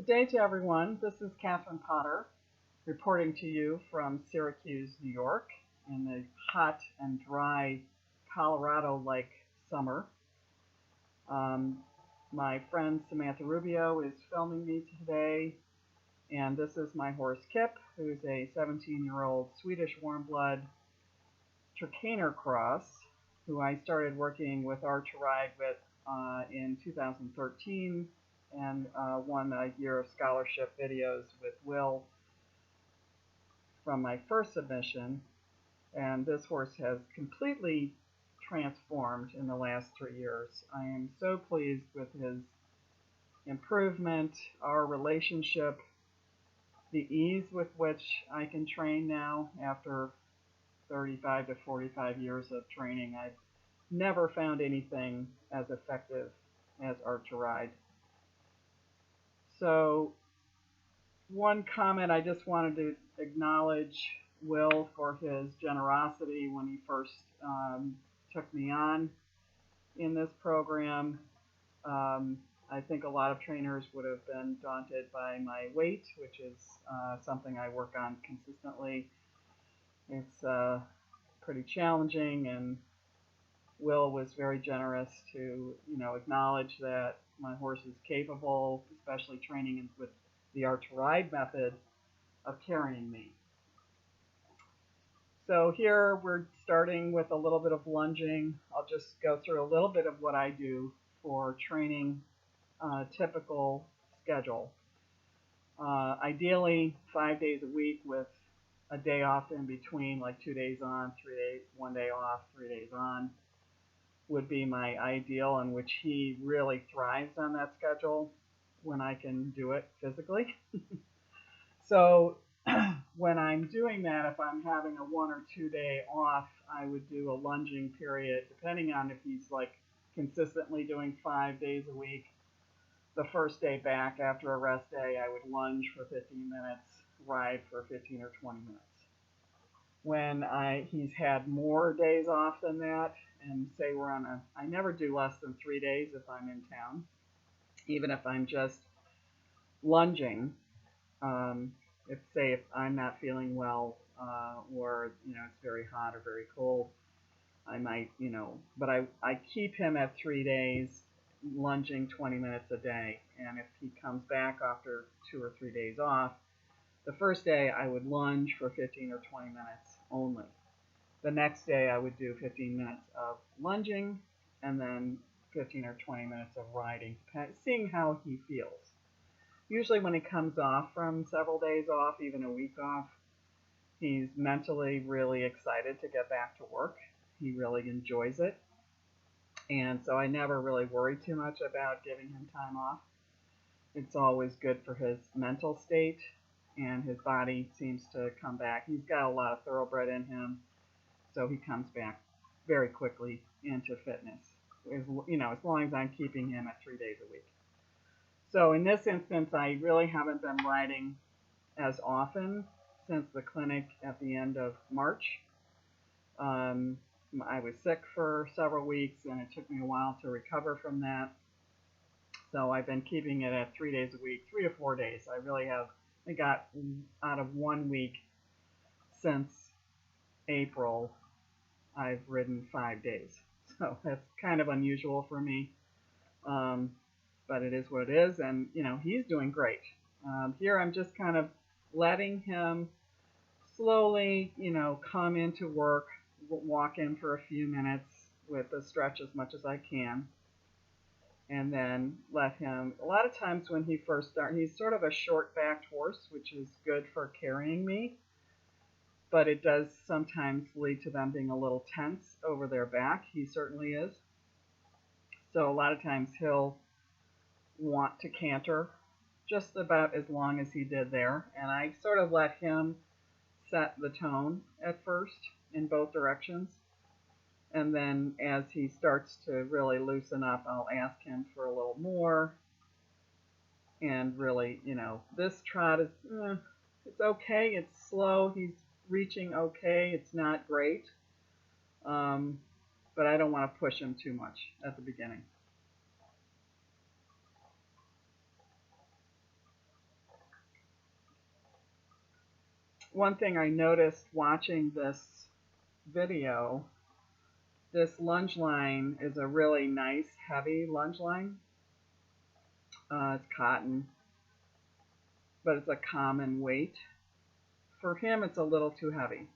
day to everyone. This is Catherine Potter reporting to you from Syracuse, New York, in the hot and dry Colorado-like summer. My friend Samantha Rubio is filming me today, and this is my horse Kip, who's a 17-year-old Swedish warmblood Trakehner cross, who I started working with Art2Ride with in 2013 and won a year of scholarship videos with Will from my first submission. And this horse has completely transformed in the last 3 years. I am so pleased with his improvement, our relationship, the ease with which I can train now after 35 to 45 years of training. I've never found anything as effective as Art2Ride. So one comment, I just wanted to acknowledge Will for his generosity when he first took me on in this program. I think a lot of trainers would have been daunted by my weight, which is something I work on consistently. It's pretty challenging, and Will was very generous to, acknowledge that my horse is capable, especially training with the Art2Ride method, of carrying me. So here we're starting with a little bit of lunging. I'll just go through a little bit of what I do for training a typical schedule. Ideally 5 days a week with a day off in between, like 2 days on, 3 days, 1 day off, 3 days on, would be my ideal, in which he really thrives on that schedule when I can do it physically. So when I'm doing that, if I'm having a 1 or 2 day off, I would do a lunging period, depending on if he's like consistently doing 5 days a week. The first day back after a rest day, I would lunge for 15 minutes, ride for 15 or 20 minutes. When he's had more days off than that, and say we're on I never do less than 3 days if I'm in town, even if I'm just lunging. If I'm not feeling well, or it's very hot or very cold, I might, but I keep him at 3 days, lunging 20 minutes a day. And if he comes back after 2 or 3 days off, the first day I would lunge for 15 or 20 minutes only. The next day I would do 15 minutes of lunging and then 15 or 20 minutes of riding, seeing how he feels. Usually when he comes off from several days off, even a week off, he's mentally really excited to get back to work. He really enjoys it. And so I never really worry too much about giving him time off. It's always good for his mental state, and his body seems to come back. He's got a lot of thoroughbred in him, so he comes back very quickly into fitness, as long as I'm keeping him at 3 days a week. So in this instance, I really haven't been riding as often since the clinic at the end of March. I was sick for several weeks, and it took me a while to recover from that. So I've been keeping it at 3 days a week, 3 to 4 days. I really have. I got out of 1 week since April. I've ridden 5 days. So that's kind of unusual for me. But it is what it is, and he's doing great. Here I'm just kind of letting him slowly, come into work, walk in for a few minutes with a stretch as much as I can, and then let him. A lot of times when he first starts, he's sort of a short-backed horse, which is good for carrying me, but it does sometimes lead to them being a little tense over their back. He certainly is. So a lot of times he'll want to canter just about as long as he did there, and I sort of let him set the tone at first in both directions, and then as he starts to really loosen up, I'll ask him for a little more. And really, this trot is it's okay, it's slow, he's reaching okay, it's not great, but I don't want to push him too much at the beginning. One thing I noticed watching this video, this lunge line is a really nice heavy lunge line. It's cotton, but it's a common weight. For him, it's a little too heavy.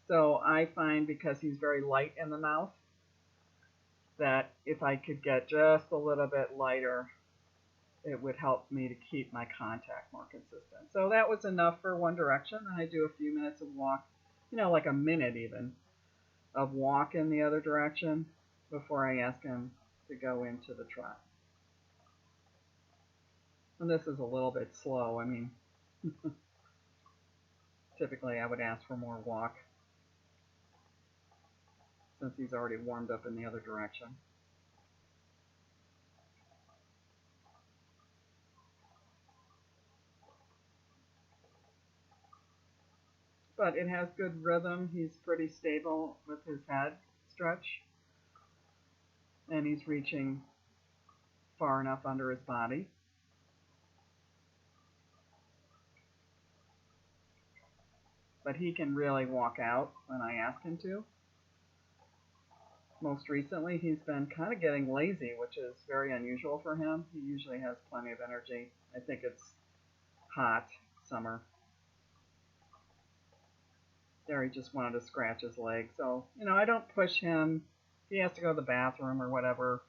So I find, because he's very light in the mouth, that if I could get just a little bit lighter, it would help me to keep my contact more consistent. So that was enough for one direction. And I do a few minutes of walk, like a minute even, of walk in the other direction before I ask him to go into the trot. And this is a little bit slow. I mean, typically I would ask for more walk since he's already warmed up in the other direction. But it has good rhythm. He's pretty stable with his head stretch. And he's reaching far enough under his body. But he can really walk out when I ask him to. Most recently, he's been kind of getting lazy, which is very unusual for him. He usually has plenty of energy. I think it's hot summer. There, he just wanted to scratch his leg. So, I don't push him. If he has to go to the bathroom or whatever,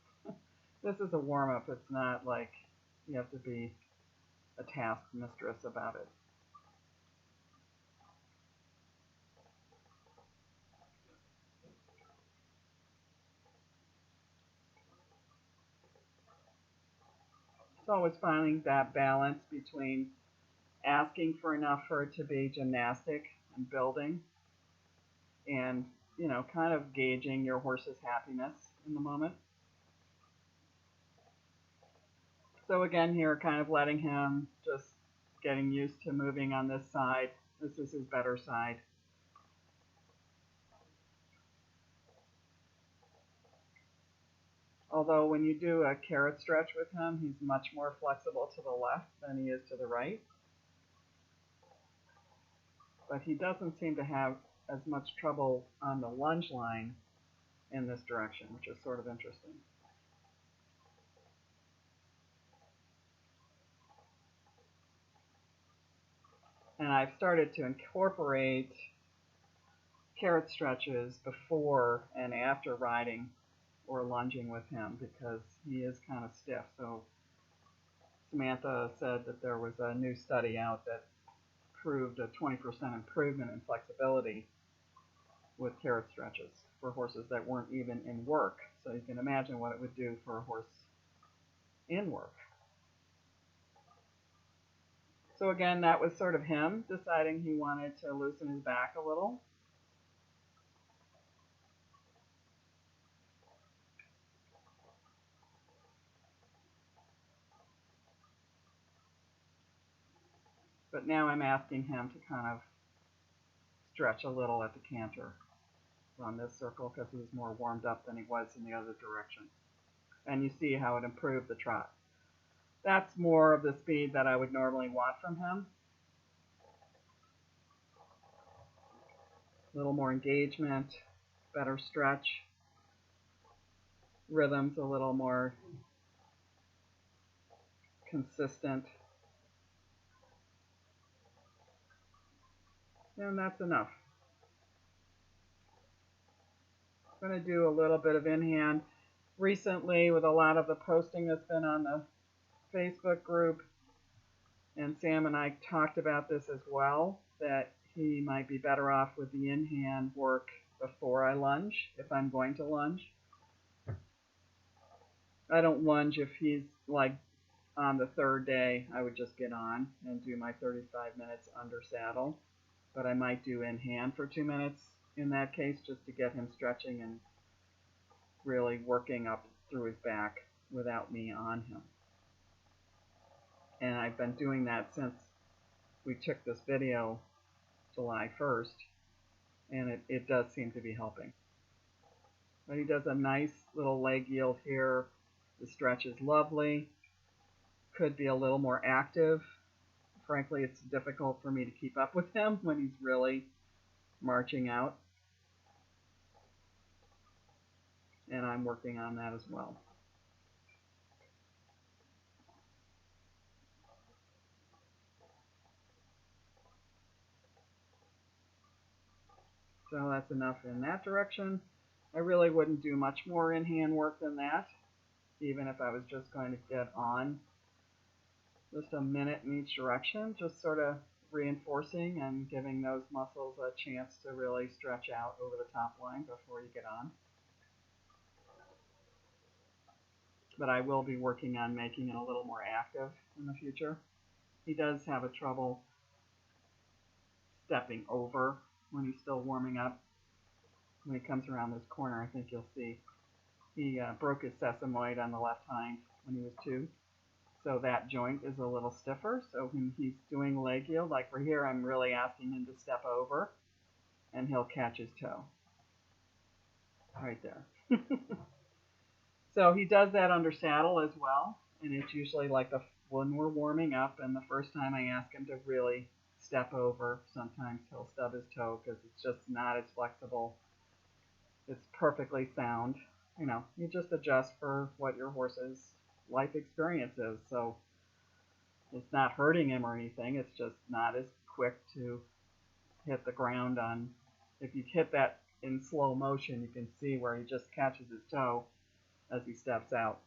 this is a warm-up. It's not like you have to be a task mistress about it. It's always finding that balance between asking for enough for it to be gymnastic and building, and kind of gauging your horse's happiness in the moment. So again, here, kind of letting him just getting used to moving on this side. This is his better side. Although when you do a carrot stretch with him, he's much more flexible to the left than he is to the right. But he doesn't seem to have as much trouble on the lunge line in this direction, which is sort of interesting. And I've started to incorporate carrot stretches before and after riding or lunging with him, because he is kind of stiff. So Samantha said that there was a new study out that proved a 20% improvement in flexibility with carrot stretches for horses that weren't even in work. So you can imagine what it would do for a horse in work. So again, that was sort of him deciding he wanted to loosen his back a little. But now I'm asking him to kind of stretch a little at the canter on this circle, because he's more warmed up than he was in the other direction. And you see how it improved the trot. That's more of the speed that I would normally want from him. A little more engagement, better stretch, rhythm's a little more consistent. And that's enough. I'm going to do a little bit of in-hand. Recently, with a lot of the posting that's been on the Facebook group, and Sam and I talked about this as well, that he might be better off with the in-hand work before I lunge, if I'm going to lunge. I don't lunge if he's like on the third day. I would just get on and do my 35 minutes under saddle, but I might do in-hand for 2 minutes in that case, just to get him stretching and really working up through his back without me on him. And I've been doing that since we took this video July 1st, and it does seem to be helping. But he does a nice little leg yield here. The stretch is lovely. Could be a little more active frankly, it's difficult for me to keep up with him when he's really marching out. And I'm working on that as well. So that's enough in that direction. I really wouldn't do much more in-hand work than that, even if I was just going to get on just a minute in each direction, just sort of reinforcing and giving those muscles a chance to really stretch out over the top line before you get on. But I will be working on making it a little more active in the future. He does have a trouble stepping over when he's still warming up. When he comes around this corner, I think you'll see he broke his sesamoid on the left hind when he was 2. So that joint is a little stiffer. So when he's doing leg yield, like for here, I'm really asking him to step over, and he'll catch his toe. Right there. So he does that under saddle as well, and it's usually like when we're warming up and the first time I ask him to really step over, sometimes he'll stub his toe because it's just not as flexible. It's perfectly sound. You know, you just adjust for what your horse's life experience is. So it's not hurting him or anything. It's just not as quick to hit the ground on. If you hit that in slow motion, you can see where he just catches his toe as he steps out.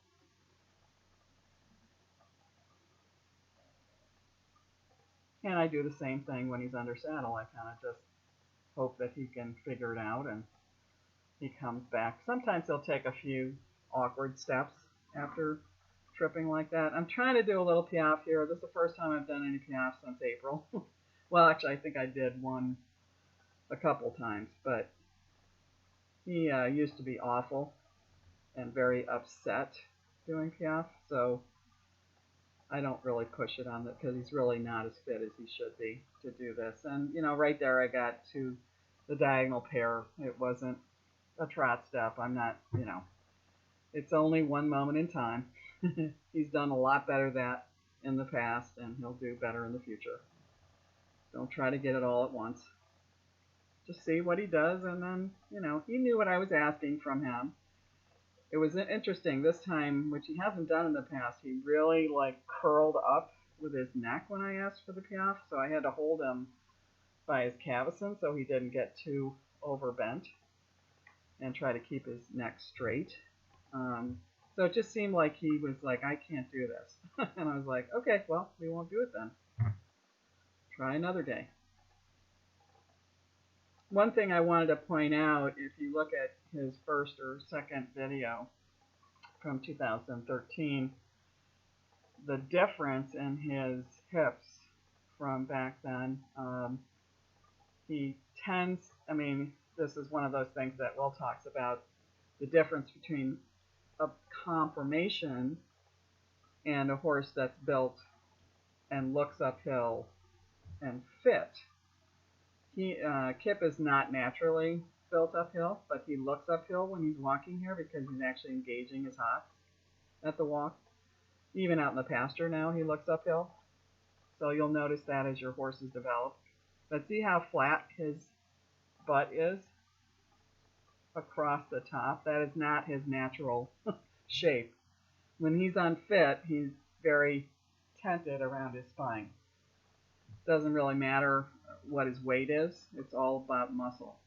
And I do the same thing when he's under saddle. I kind of just hope that he can figure it out and he comes back. Sometimes he'll take a few awkward steps after tripping like that. I'm trying to do a little piaffe here. This is the first time I've done any piaffe since April. Well, actually, I think I did one a couple times, but he used to be awful and very upset doing piaffe, so I don't really push it on it because he's really not as fit as he should be to do this. And, you know, right there I got to the diagonal pair. It wasn't a trot step. I'm not, you know, it's only one moment in time. He's done a lot better that in the past, and he'll do better in the future. Don't try to get it all at once. Just see what he does, and then, you know, he knew what I was asking from him. It was interesting this time, which he hasn't done in the past. He really like curled up with his neck when I asked for the piaffe, so I had to hold him by his cavison so he didn't get too overbent and try to keep his neck straight. So it just seemed like he was like, I can't do this. And I was like, okay, well, we won't do it then. Try another day. One thing I wanted to point out, if you look at his first or second video from 2013, the difference in his hips from back then, he tends, I mean, this is one of those things that Will talks about, the difference between a conformation and a horse that's built and looks uphill and fit. Kip is not naturally built uphill, but he looks uphill when he's walking here because he's actually engaging his hocks at the walk. Even out in the pasture now, he looks uphill. So you'll notice that as your horses develop. But see how flat his butt is across the top? That is not his natural shape. When he's unfit, he's very tented around his spine. Doesn't really matter what his weight is. It's all about muscle.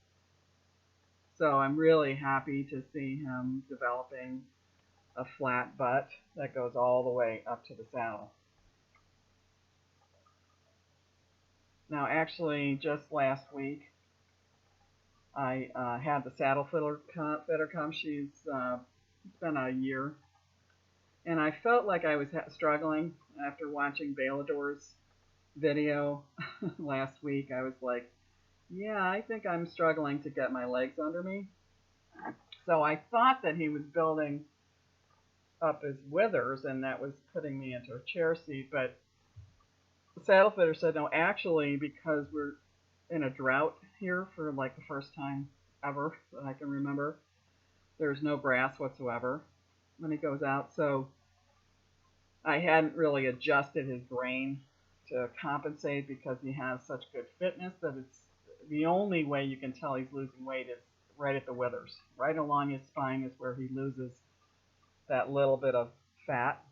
So I'm really happy to see him developing a flat butt that goes all the way up to the saddle. Now actually just last week I had the saddle fitter come. It's been a year. And I felt like I was struggling after watching Balador's video last week. I was like, yeah, I think I'm struggling to get my legs under me. So I thought that he was building up his withers and that was putting me into a chair seat, but the saddle fitter said, no, actually, because we're in a drought here for like the first time ever that I can remember, there's no grass whatsoever when he goes out. So I hadn't really adjusted his grain to compensate because he has such good fitness that it's the only way you can tell he's losing weight is right at the withers. Right along his spine is where he loses that little bit of fat.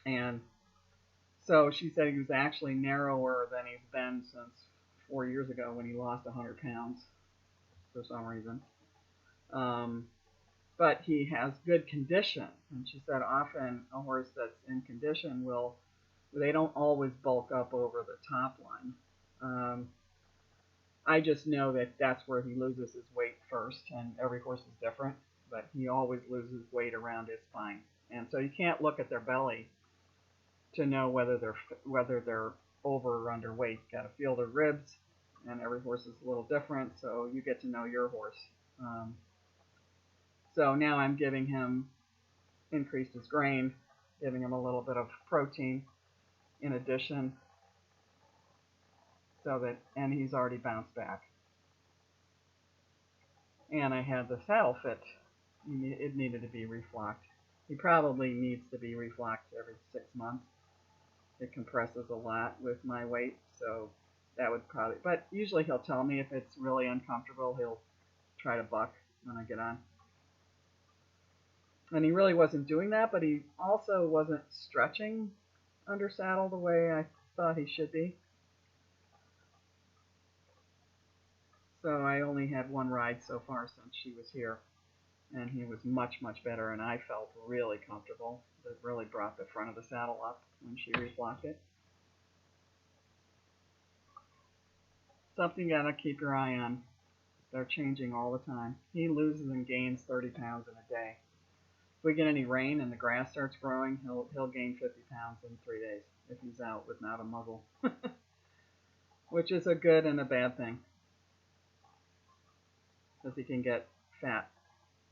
And so she said he was actually narrower than he's been since 4 years ago when he lost 100 pounds for some reason. But he has good condition. And she said often a horse that's in condition they don't always bulk up over the top line. I just know that that's where he loses his weight first, and every horse is different, but he always loses weight around his spine. And so you can't look at their belly to know whether they're over or underweight. You got to feel their ribs, and every horse is a little different, so you get to know your horse. So now I'm giving him increased his grain, giving him a little bit of protein in addition, and he's already bounced back. And I had the saddle fit. It needed to be reflocked. He probably needs to be reflocked every 6 months. It compresses a lot with my weight, so that would probably, but usually he'll tell me if it's really uncomfortable, he'll try to buck when I get on. And he really wasn't doing that, but he also wasn't stretching under saddle the way I thought he should be. So I only had one ride so far since she was here, and he was much, much better, and I felt really comfortable. It really brought the front of the saddle up when she reflocked it. Something you gotta keep your eye on. They're changing all the time. He loses and gains 30 pounds in a day. If we get any rain and the grass starts growing, he'll gain 50 pounds in 3 days if he's out without a muzzle, which is a good and a bad thing, because he can get fat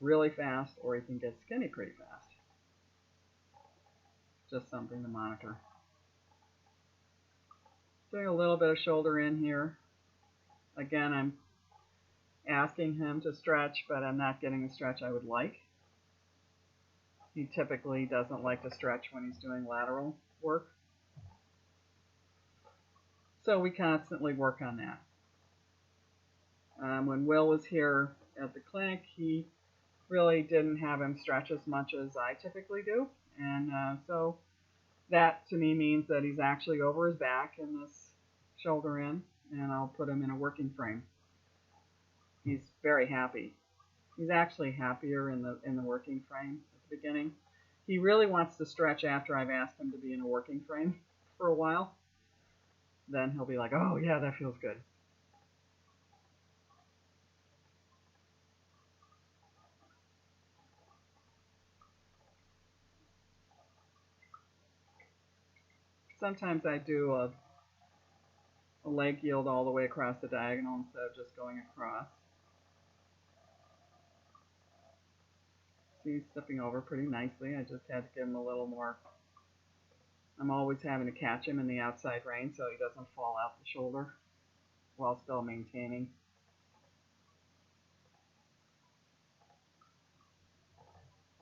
really fast or he can get skinny pretty fast. Just something to monitor. Doing a little bit of shoulder in here. Again, I'm asking him to stretch, but I'm not getting the stretch I would like. He typically doesn't like to stretch when he's doing lateral work. So we constantly work on that. When Will was here at the clinic, he really didn't have him stretch as much as I typically do. And so that to me means that he's actually over his back in this shoulder in, and I'll put him in a working frame. He's very happy. He's actually happier in the working frame at the beginning. He really wants to stretch after I've asked him to be in a working frame for a while. Then he'll be like, oh yeah, that feels good. Sometimes I do a leg yield all the way across the diagonal instead of just going across. He's stepping over pretty nicely. I just had to give him a little more. I'm always having to catch him in the outside rein so he doesn't fall out the shoulder while still maintaining.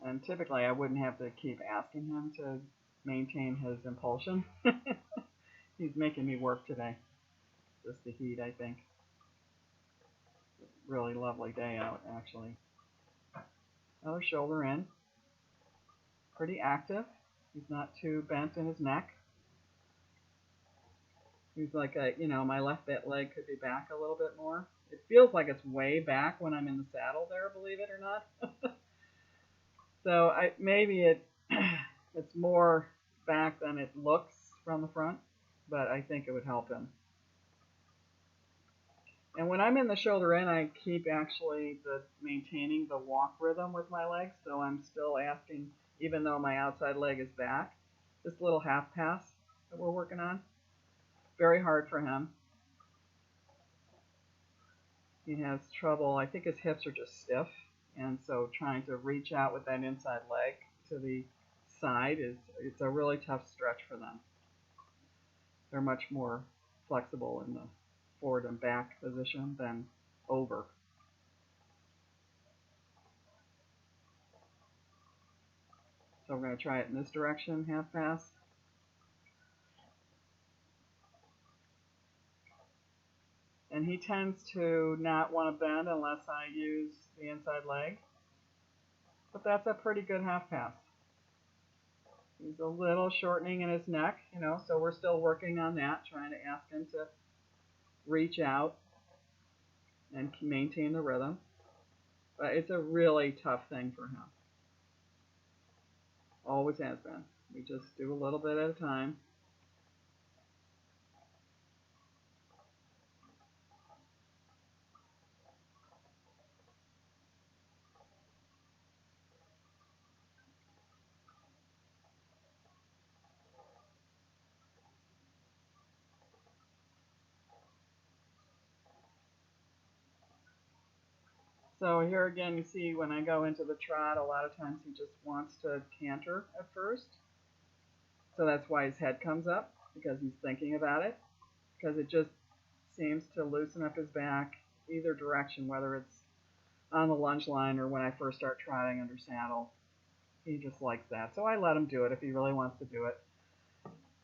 And typically I wouldn't have to keep asking him to maintain his impulsion. He's making me work today. Just the heat, I think. Really lovely day out, actually. Another shoulder in. Pretty active. He's not too bent in his neck. He's like my left leg could be back a little bit more. It feels like it's way back when I'm in the saddle there, believe it or not. So maybe it's more back than it looks from the front, but I think it would help him. And when I'm in the shoulder in, I keep actually maintaining the walk rhythm with my legs, so I'm still asking, even though my outside leg is back, this little half pass that we're working on. Very hard for him. He has trouble, I think his hips are just stiff, and so trying to reach out with that inside leg to the side it's a really tough stretch for them. They're much more flexible in the forward and back position than over. So we're going to try it in this direction, half pass. he tends to not want to bend unless I use the inside leg. But that's a pretty good half pass. He's a little shortening in his neck, so we're still working on that, trying to ask him to reach out and maintain the rhythm. But it's a really tough thing for him. Always has been. We just do a little bit at a time. So here again, you see when I go into the trot, a lot of times he just wants to canter at first. So that's why his head comes up, because he's thinking about it, because it just seems to loosen up his back either direction, whether it's on the lunge line or when I first start trotting under saddle. He just likes that. So I let him do it if he really wants to do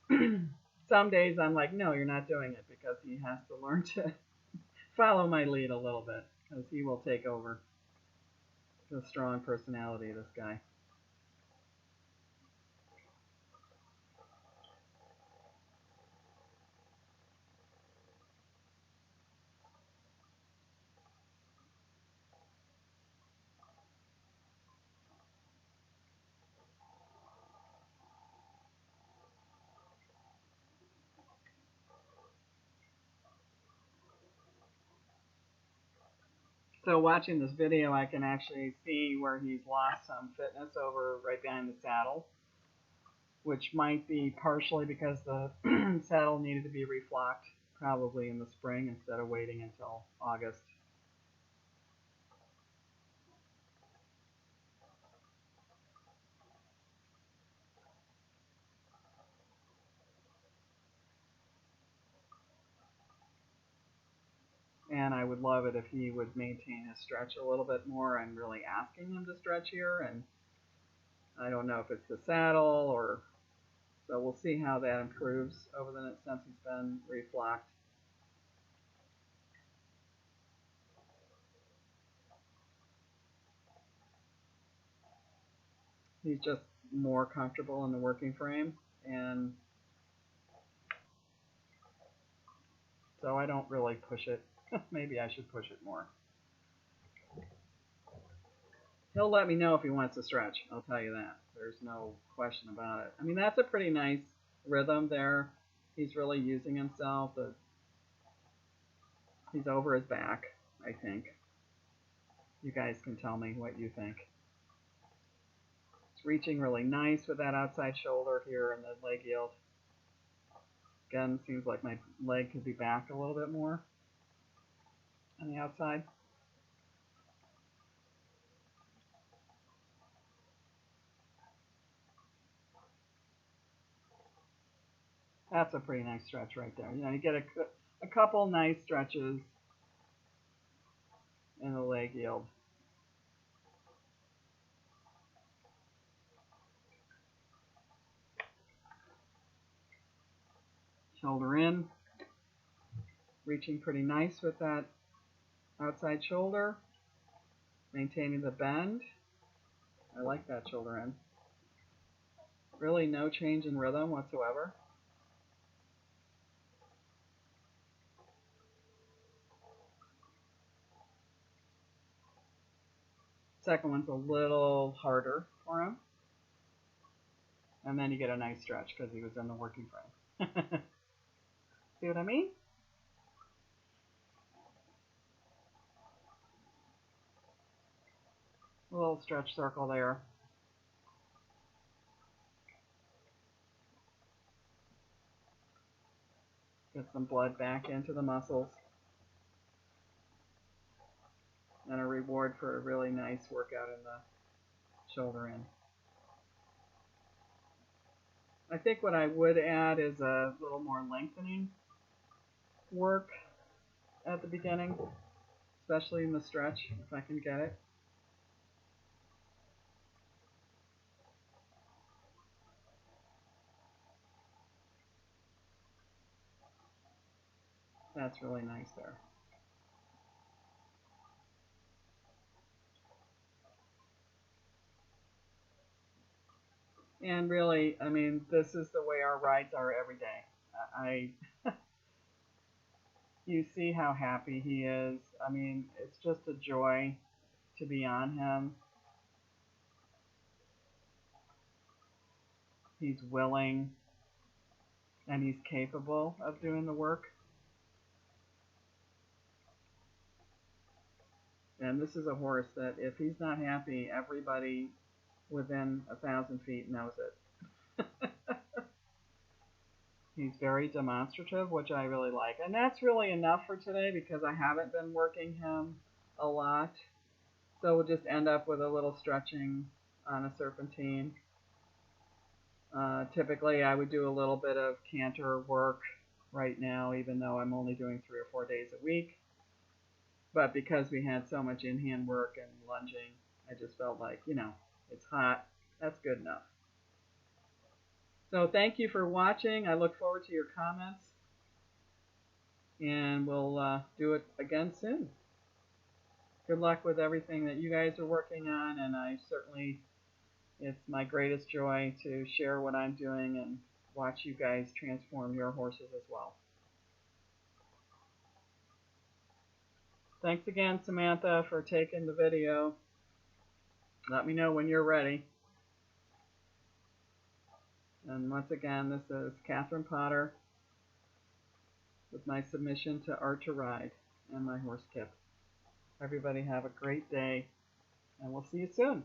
it. Some days I'm like, no, you're not doing it, because he has to learn to follow my lead a little bit, because he will take over. The strong personality, this guy. So watching this video, I can actually see where he's lost some fitness over right behind the saddle, which might be partially because the saddle needed to be reflocked probably in the spring instead of waiting until August. And I would love it if he would maintain his stretch a little bit more. I'm really asking him to stretch here, and I don't know if it's the saddle or... So we'll see how that improves over the next since he's been reflocked. He's just more comfortable in the working frame, and so I don't really push it. Maybe I should push it more. He'll let me know if he wants to stretch, I'll tell you that. There's no question about it. I mean, that's a pretty nice rhythm there. He's really using himself. He's over his back, I think. You guys can tell me what you think. It's reaching really nice with that outside shoulder here and the leg yield. Again, seems like my leg could be back a little bit more on the outside. That's a pretty nice stretch right there. You get a couple nice stretches in the leg yield. Shoulder in. Reaching pretty nice with that outside shoulder. Maintaining the bend. I like that shoulder in. Really no change in rhythm whatsoever. Second one's a little harder for him. And then you get a nice stretch because he was in the working frame. See what I mean? A little stretch circle there. Get some blood back into the muscles. And a reward for a really nice workout in the shoulder in. I think what I would add is a little more lengthening work at the beginning, especially in the stretch, if I can get it. That's really nice there. And really, I mean, this is the way our rides are every day. I You see how happy he is. I mean, it's just a joy to be on him. He's willing and he's capable of doing the work. And this is a horse that if he's not happy, everybody within 1,000 feet knows it. He's very demonstrative, which I really like. And that's really enough for today because I haven't been working him a lot. So we'll just end up with a little stretching on a serpentine. Typically, I would do a little bit of canter work right now, even though I'm only doing 3 or 4 days a week. But because we had so much in-hand work and lunging, I just felt like, it's hot. That's good enough. So thank you for watching. I look forward to your comments. And we'll do it again soon. Good luck with everything that you guys are working on. And it's my greatest joy to share what I'm doing and watch you guys transform your horses as well. Thanks again, Samantha, for taking the video. Let me know when you're ready. And once again, this is Catherine Potter with my submission to Art to Ride and my horse Kip. Everybody have a great day, and we'll see you soon.